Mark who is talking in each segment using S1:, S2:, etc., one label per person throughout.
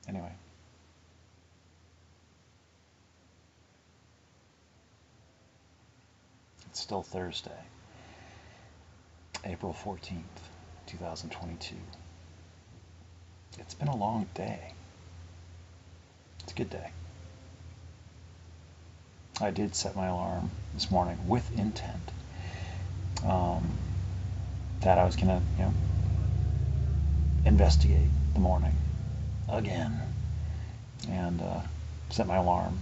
S1: Anyway, it's still Thursday, April 14th, 2022. It's been a long day. It's a good day. I did set my alarm this morning with intent um, that I was going to, investigate the morning again, and set my alarm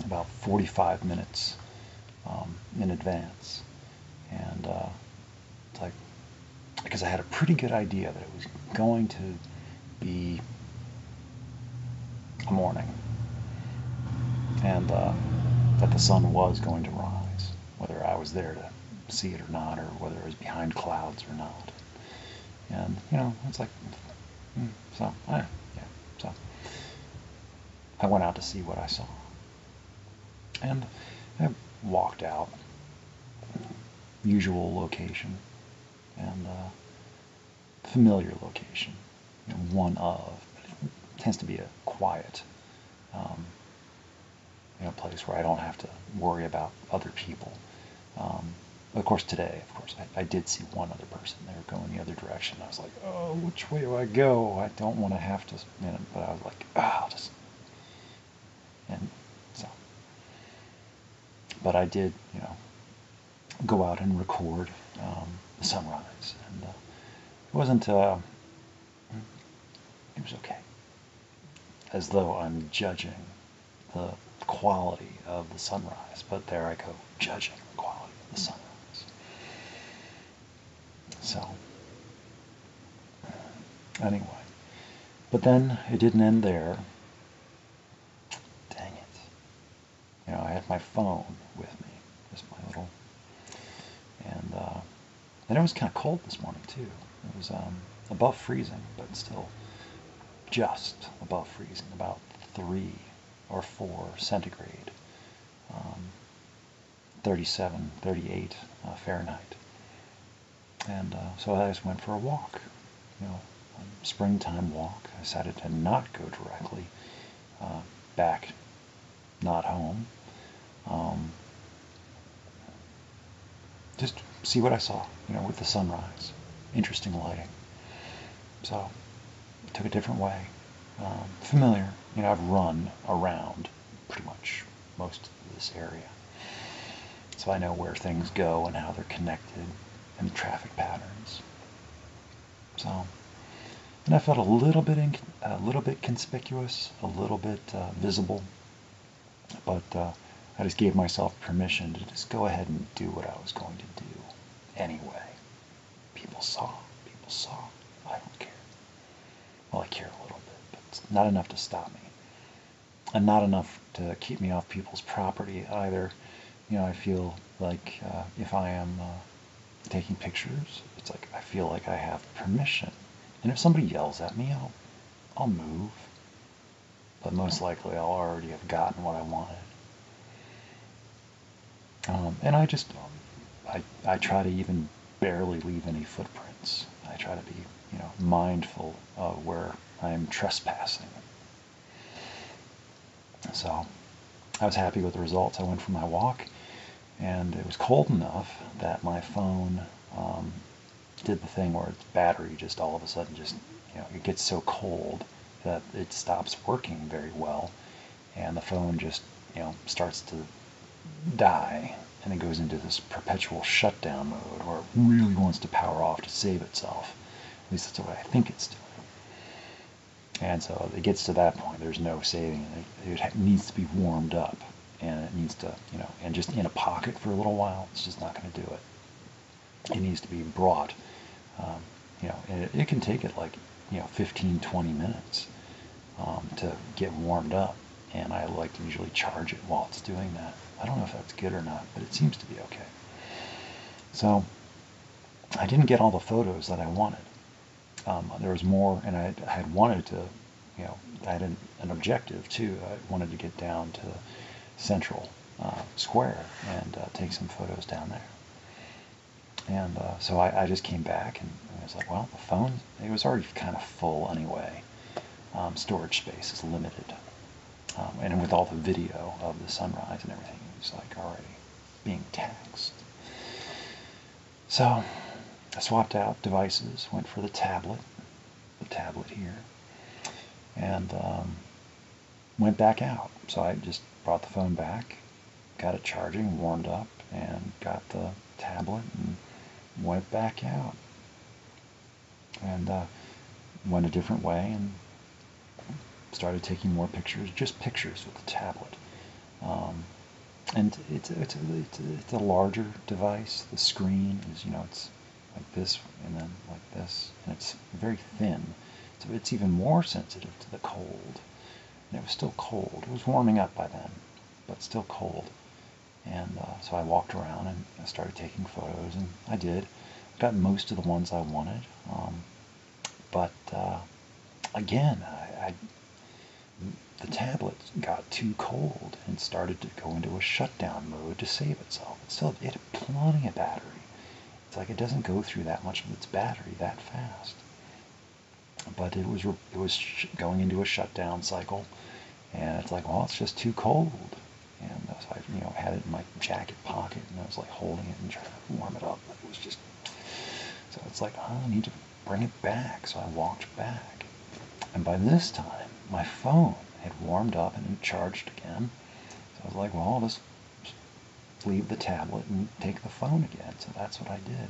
S1: about 45 minutes in advance. And it's like, because I had a pretty good idea that it was going to be a morning, and that the sun was going to rise, whether I was there to see it or not, or whether it was behind clouds or not. And it's like, so yeah. So I went out to see what I saw, and I walked out, usual location, and familiar location, one of, but it tends to be a quiet, um, place where I don't have to worry about other people. Of course, today, I did see one other person. They were going the other direction. I was like, oh, which way do I go? I don't want to have to, but I was like, I'll just, and so, but I did, go out and record the sunrise, and it wasn't, it was okay. As though I'm judging the quality of the sunrise, but there I go, judging the quality of the sunrise. So, anyway, but then it didn't end there. Dang it. I had my phone with me, just my little, and it was kind of cold this morning too. It was above freezing, but still just above freezing, about 3 or 4 centigrade, 37, 38 Fahrenheit. And so I just went for a walk, a springtime walk. I decided to not go directly back, not home. Just see what I saw, with the sunrise. Interesting lighting. So I took a different way. Familiar. I've run around pretty much most of this area, so I know where things go and how they're connected and traffic patterns. So, and I felt a little bit conspicuous, a little bit visible, but I just gave myself permission to just go ahead and do what I was going to do anyway. People saw. I don't care. Well, I care a little bit, but it's not enough to stop me, and not enough to keep me off people's property either. I feel like if I am taking pictures, it's like I feel like I have permission. And if somebody yells at me, I'll move. But most likely I'll already have gotten what I wanted. And I try to even barely leave any footprints. I try to be, mindful of where I'm trespassing. So I was happy with the results. I went for my walk, and it was cold enough that my phone did the thing where its battery just all of a sudden just, it gets so cold that it stops working very well, and the phone just, starts to die, and it goes into this perpetual shutdown mode where it really wants to power off to save itself. At least that's what I think it's doing. And so it gets to that point, there's no saving it. It needs to be warmed up, and it needs to, and just in a pocket for a little while, it's just not going to do it. It needs to be brought, and it can take it like, 15, 20 minutes to get warmed up, and I like to usually charge it while it's doing that. I don't know if that's good or not, but it seems to be okay. So I didn't get all the photos that I wanted. There was more, and I had wanted to, I had an objective too. I wanted to get down to Central Square and take some photos down there. And so I just came back, and I was like, well, the phone, it was already kind of full anyway. storage space is limited. And with all the video of the sunrise and everything, it was like already being taxed. So I swapped out devices, went for the tablet here, and went back out. So I just brought the phone back, got it charging, warmed up, and got the tablet and went back out. And went a different way and started taking more pictures, just pictures with the tablet. And it's a larger device. The screen is, it's like this and then like this, and it's very thin. So it's even more sensitive to the cold. And it was still cold. It was warming up by then, but still cold. And so I walked around and I started taking photos, and I did. Got most of the ones I wanted. But again, the tablet got too cold and started to go into a shutdown mode to save itself. It had plenty of battery. It's like it doesn't go through that much of its battery that fast. But it was going into a shutdown cycle, and it's like, well, it's just too cold. And so I had it in my jacket pocket, and I was like holding it and trying to warm it up. But it was just, so it's like, oh, I need to bring it back. So I walked back, and by this time my phone had warmed up and it charged again. So I was like, well, I'll just leave the tablet and take the phone again. So that's what I did.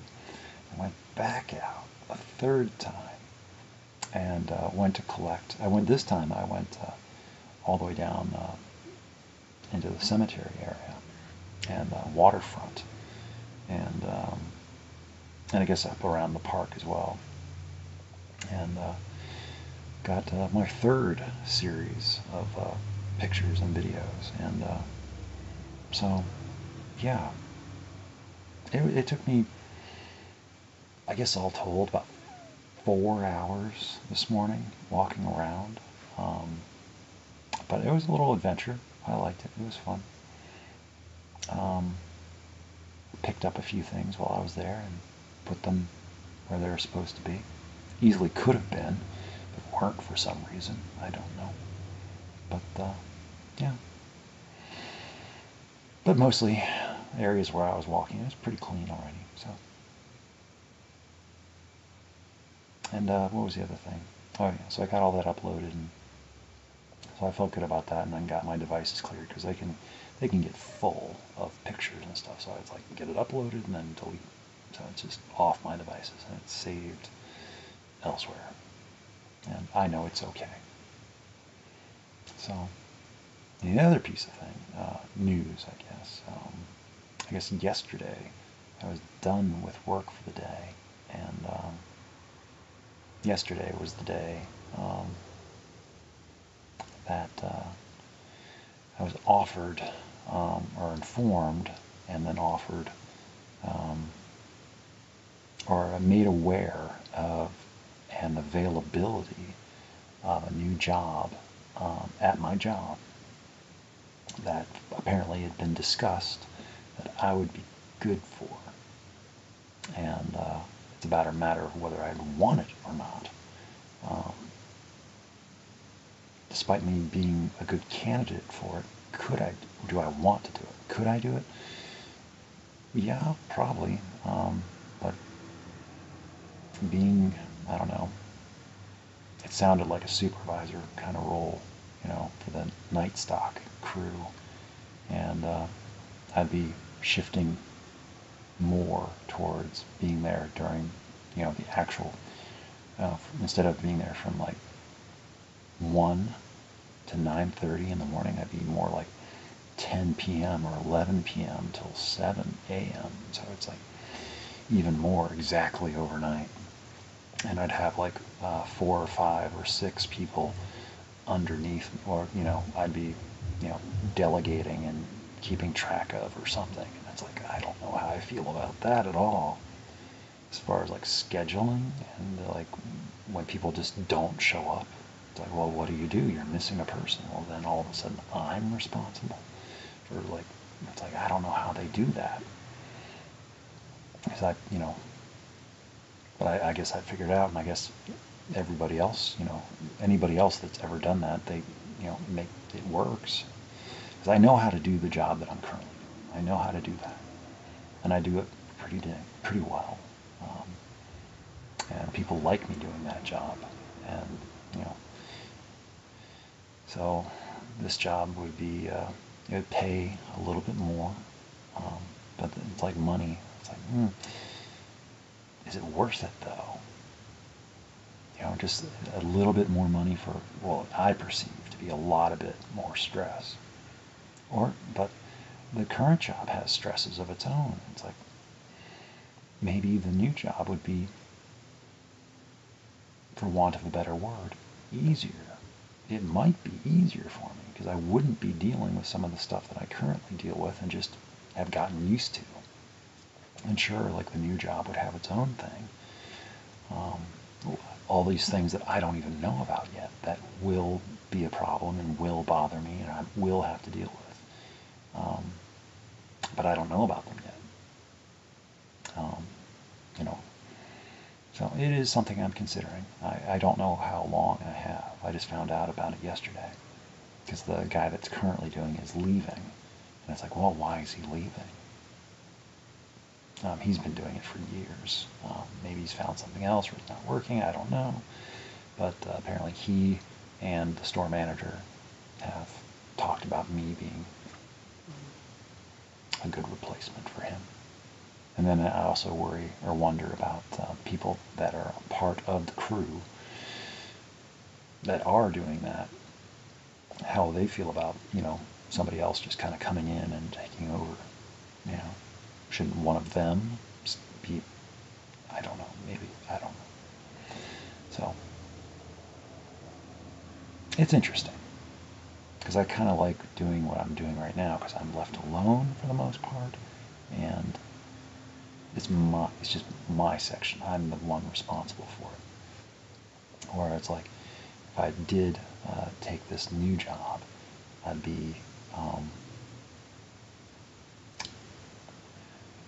S1: I went back out a third time and went to collect. This time I went all the way down into the cemetery area and waterfront, and I guess up around the park as well. And got my third series of pictures and videos, and so yeah, it took me, I guess all told, about 4 hours this morning walking around, but it was a little adventure. I liked it. It was fun. Picked up a few things while I was there and put them where they were supposed to be. Easily could have been, but weren't for some reason. I don't know. But yeah. But mostly areas where I was walking, it was pretty clean already. So. And what was the other thing? Oh yeah, so I got all that uploaded, and so I felt good about that, and then got my devices cleared, because they can get full of pictures and stuff. So it's like, get it uploaded and then delete. So it's just off my devices, and it's saved elsewhere. And I know it's okay. So the other piece of thing, news, I guess. I guess yesterday I was done with work for the day, and yesterday was the day that I was offered, or informed, and then offered, or made aware of an availability of a new job at my job that apparently had been discussed that I would be good for. And it's about a matter of whether I'd want it or not. Despite me being a good candidate for it, do I want to do it? Could I do it? Yeah, probably. But being, I don't know, it sounded like a supervisor kind of role, for the night stock crew. And I'd be shifting more towards being there during, the actual, instead of being there from like 1 to 9:30 in the morning, I'd be more like 10 p.m. or 11 p.m. till 7 a.m. So it's like even more exactly overnight. And I'd have like 4 or 5 or 6 people underneath, or I'd be delegating and keeping track of or something. And it's like, I don't know how I feel about that at all, as far as like scheduling, and like when people just don't show up. It's like, well, what do? You're missing a person. Well, then all of a sudden I'm responsible for, like, it's like, I don't know how they do that. Because but I guess I figured out, and I guess everybody else, anybody else that's ever done that, they, make it works. Because I know how to do the job that I'm currently doing. I know how to do that, and I do it pretty well. Um, and people like me doing that job, and you know, so this job would be, it would pay a little bit more, but it's like money. It's like, is it worth it though? Just a little bit more money for, well, I perceive to be a lot of bit more stress. But the current job has stresses of its own. It's like, maybe the new job would be, for want of a better word, easier. It might be easier for me because I wouldn't be dealing with some of the stuff that I currently deal with and just have gotten used to. And sure, like the new job would have its own thing. All these things that I don't even know about yet that will be a problem and will bother me and I will have to deal with. But I don't know about them yet. So it is something I'm considering. I don't know how long I have. I just found out about it yesterday because the guy that's currently doing it is leaving. And it's like, well, why is he leaving? He's been doing it for years. Maybe he's found something else or it's not working. I don't know. But apparently he and the store manager have talked about me being a good replacement for him. And then I also worry or wonder about people that are part of the crew that are doing that, how they feel about, somebody else just kind of coming in and taking over. Shouldn't one of them be, I don't know, maybe, I don't know. So, it's interesting. Because I kind of like doing what I'm doing right now because I'm left alone for the most part. And it's just my section. I'm the one responsible for it. Where it's like, if I did take this new job, I'd be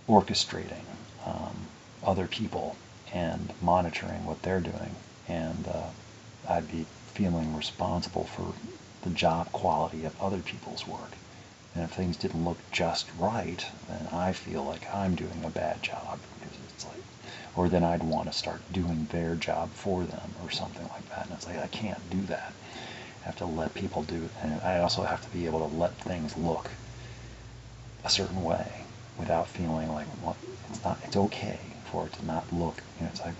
S1: orchestrating other people and monitoring what they're doing, and I'd be feeling responsible for the job quality of other people's work. And if things didn't look just right, then I feel like I'm doing a bad job, because it's like, or then I'd want to start doing their job for them or something like that. And it's like, I can't do that. I have to let people do it, and I also have to be able to let things look a certain way without feeling like, well, it's okay for it to not look, it's like,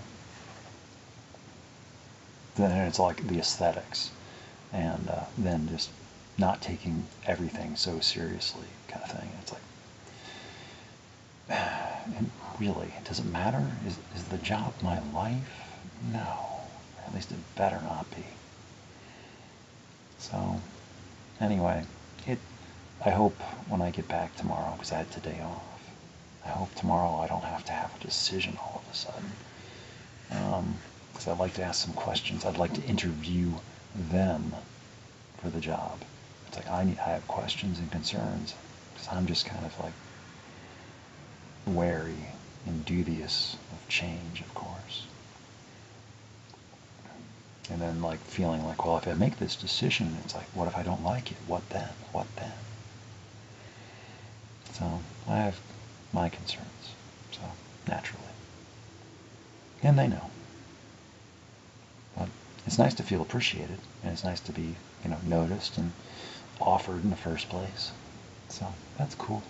S1: then it's like the aesthetics, and then just not taking everything so seriously kind of thing. It's like, and really, does it matter? Is the job my life? No, at least it better not be. So, anyway, I hope when I get back tomorrow, because I had today off, I hope tomorrow I don't have to have a decision all of a sudden. Because I'd like to ask some questions. I'd like to interview them for the job. It's like, I have questions and concerns, because I'm just kind of like wary and dubious of change, of course. And then like feeling like, well, if I make this decision, it's like, what if I don't like it? What then? What then? So I have my concerns, so naturally. And they know. But it's nice to feel appreciated, and it's nice to be, noticed and offered in the first place. So that's cool.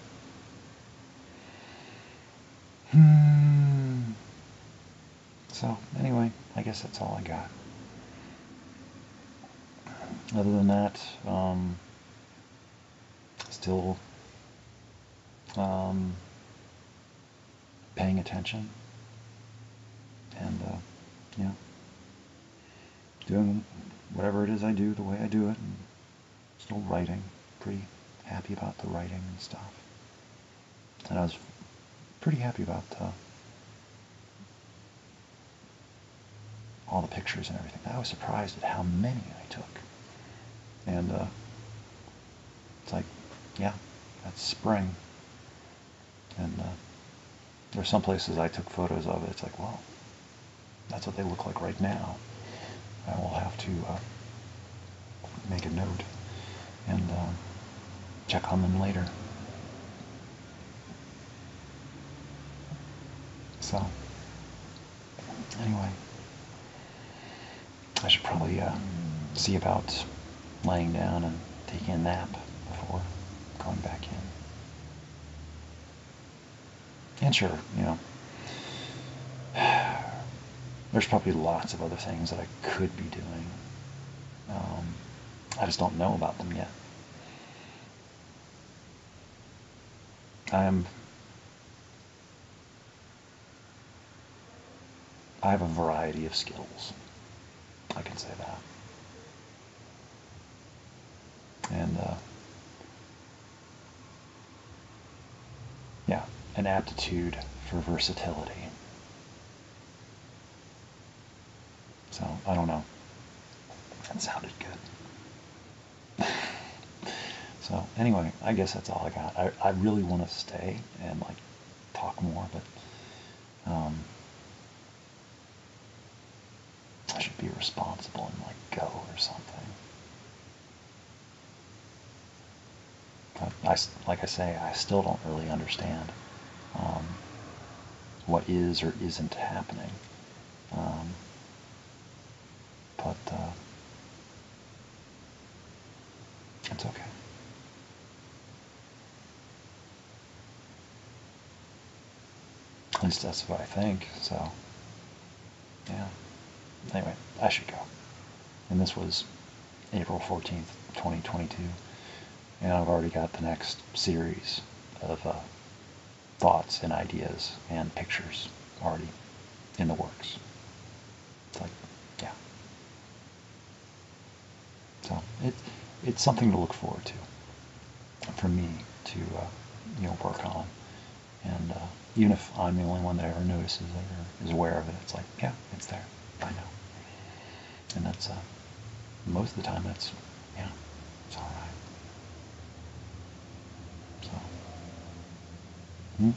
S1: So anyway, I guess that's all I got. Other than that, still paying attention and doing whatever it is I do the way I do it, and still writing. Pretty happy about the writing and stuff. And I was pretty happy about all the pictures and everything. I was surprised at how many I took. And it's like, yeah, that's spring. And there's some places I took photos of it. It's like, well, that's what they look like right now. to make a note and check on them later. So, anyway, I should probably see about laying down and taking a nap before going back in. And sure, there's probably lots of other things that I could be doing. I just don't know about them yet. I have a variety of skills. I can say that. And yeah, an aptitude for versatility. So, I don't know. That sounded good. So, anyway, I guess that's all I got. I really want to stay and, like, talk more, but I should be responsible and, like, go or something. But like I say, I still don't really understand what is or isn't happening. But it's okay. At least that's what I think, so, yeah. Anyway, I should go. And this was April 14th, 2022. And I've already got the next series of thoughts and ideas and pictures already in the works. It's like, yeah. So it's something to look forward to for me to work on. And even if I'm the only one that ever notices it or is aware of it, it's like, yeah, it's there. I know. And that's most of the time that's, yeah, it's all right. So,